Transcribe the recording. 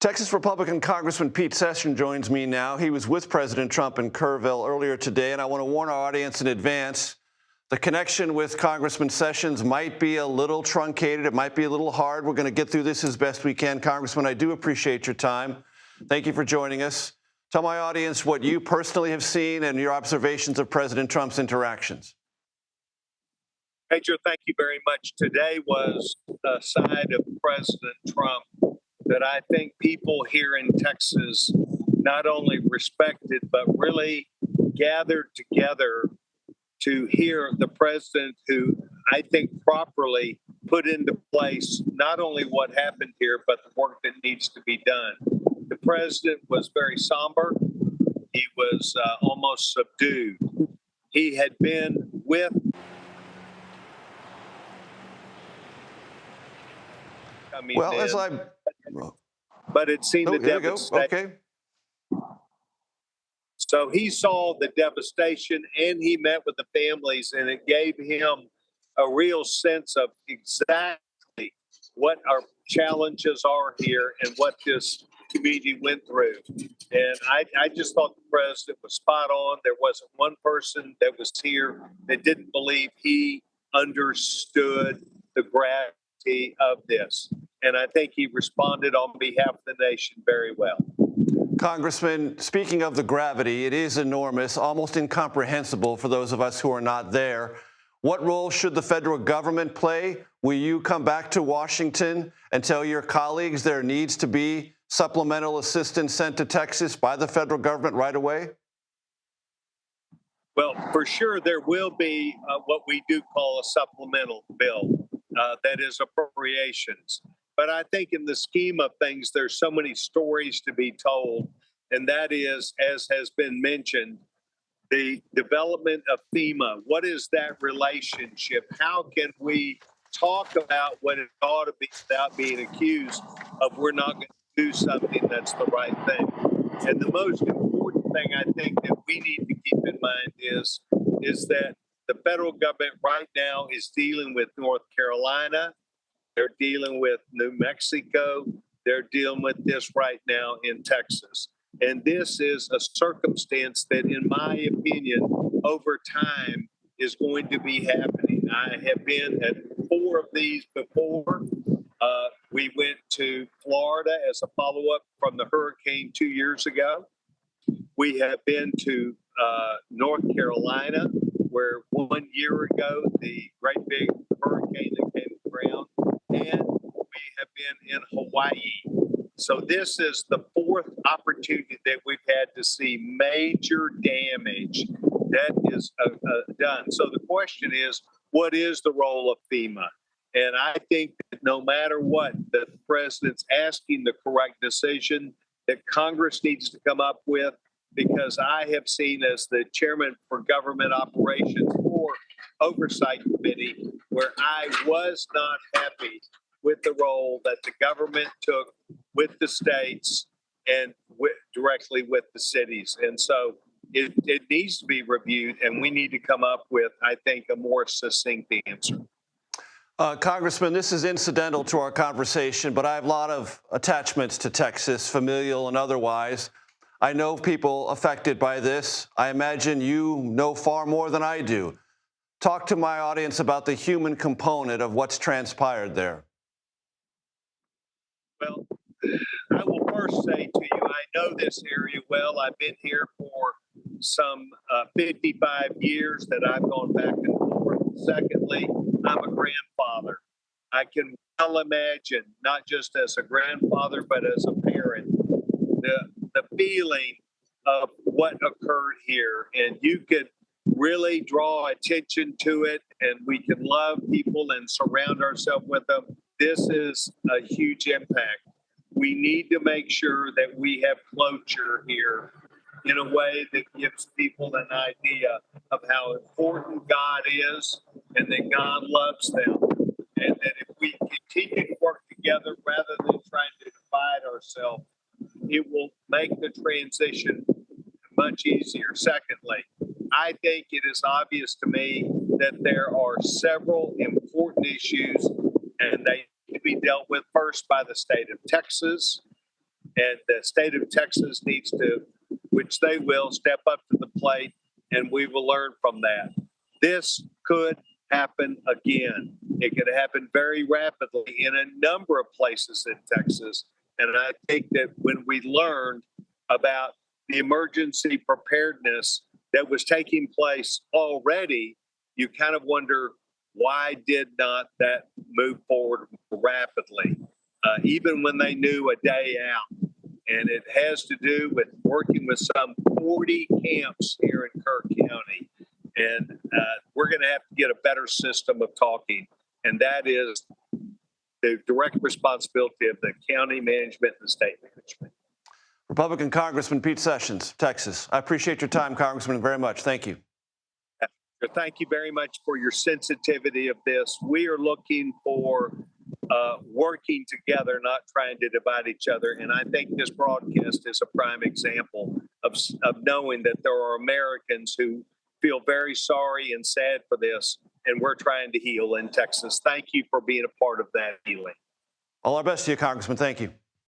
Texas Republican Congressman Pete Sessions joins me now. He was with President Trump in Kerrville earlier today, and I want to warn our audience in advance. The connection with Congressman Sessions might be a little truncated. It might be a little hard. We're going to get through this as best we can. Congressman, I do appreciate your time. Thank you for joining us. Tell my audience what you personally have seen and your observations of President Trump's interactions. Major, thank you very much. Today was a side of President Trump that I think people here in Texas not only respected, but really gathered together to hear the president, who I think properly put into place not only what happened here, but the work that needs to be done. The president was very somber. He was almost subdued. He had been with but it seemed the devastation. Okay. So he saw the devastation and he met with the families, and it gave him a real sense of exactly what our challenges are here and what this community went through. And I just thought the president was spot on. There wasn't one person that was here that didn't believe he understood the gravity of this. And I think he responded on behalf of the nation very well. Congressman, speaking of the gravity, it is enormous, almost incomprehensible for those of us who are not there. What role should the federal government play? Will you come back to Washington and tell your colleagues there needs to be supplemental assistance sent to Texas by the federal government right away? Well, for sure, there will be what we do call a supplemental bill, that is appropriations. But I think in the scheme of things, there's so many stories to be told. And that is, as has been mentioned, the development of FEMA. What is that relationship? How can we talk about what it ought to be without being accused of we're not going to do something that's the right thing? And the most important thing I think that we need to keep in mind is that the federal government right now is dealing with North Carolina. They're dealing with New Mexico. They're dealing with this right now in Texas. And this is a circumstance that, in my opinion, over time is going to be happening. I have been at 4 of these before. We went to Florida as a follow-up from the hurricane 2 years ago. We have been to North Carolina, where 1 year ago, the great big hurricane that came to ground, and we have been in Hawaii. So this is the 4th opportunity that we've had to see major damage that is done. So the question is, what is the role of FEMA? And I think that no matter what, the president's asking the correct decision that Congress needs to come up with, because I have seen as the chairman for government operations for oversight committee, where I was not happy with the role that the government took with the states and directly with the cities. And so it needs to be reviewed, and we need to come up with, I think, a more succinct answer. Congressman, this is incidental to our conversation, but I have a lot of attachments to Texas, familial and otherwise. I know people affected by this. I imagine you know far more than I do. Talk to my audience about the human component of what's transpired there. Well, I will first say to you, I know this area well. I've been here for some 55 years that I've gone back and forth. Secondly, I'm a grandfather. I can well imagine, not just as a grandfather, but as a parent, the feeling of what occurred here. And you could really draw attention to it, and we can love people and surround ourselves with them. This is a huge impact. We need to make sure that we have closure here in a way that gives people an idea of how important God is and that God loves them. And that if we continue to work together rather than trying to divide ourselves, it will make the transition much easier. Secondly, I think it is obvious to me that there are several important issues, and they need to be dealt with first by the state of Texas, And the state of Texas needs to, which they will, step up to the plate, and we will learn from that. This could happen again. It could happen very rapidly in a number of places in Texas. And I think that when we learned about the emergency preparedness that was taking place already, you kind of wonder, why did not that move forward rapidly, even when they knew a day out? And it has to do with working with some 40 camps here in Kirk County. And we're going to have to get a better system of talking. And that is the direct responsibility of the county management and the state management. Republican Congressman Pete Sessions, Texas. I appreciate your time, Congressman, very much. Thank you. Thank you very much for your sensitivity of this. We are looking for working together, not trying to divide each other. And I think this broadcast is a prime example of knowing that there are Americans who feel very sorry and sad for this, and we're trying to heal in Texas. Thank you for being a part of that healing. All our best to you, Congressman. Thank you.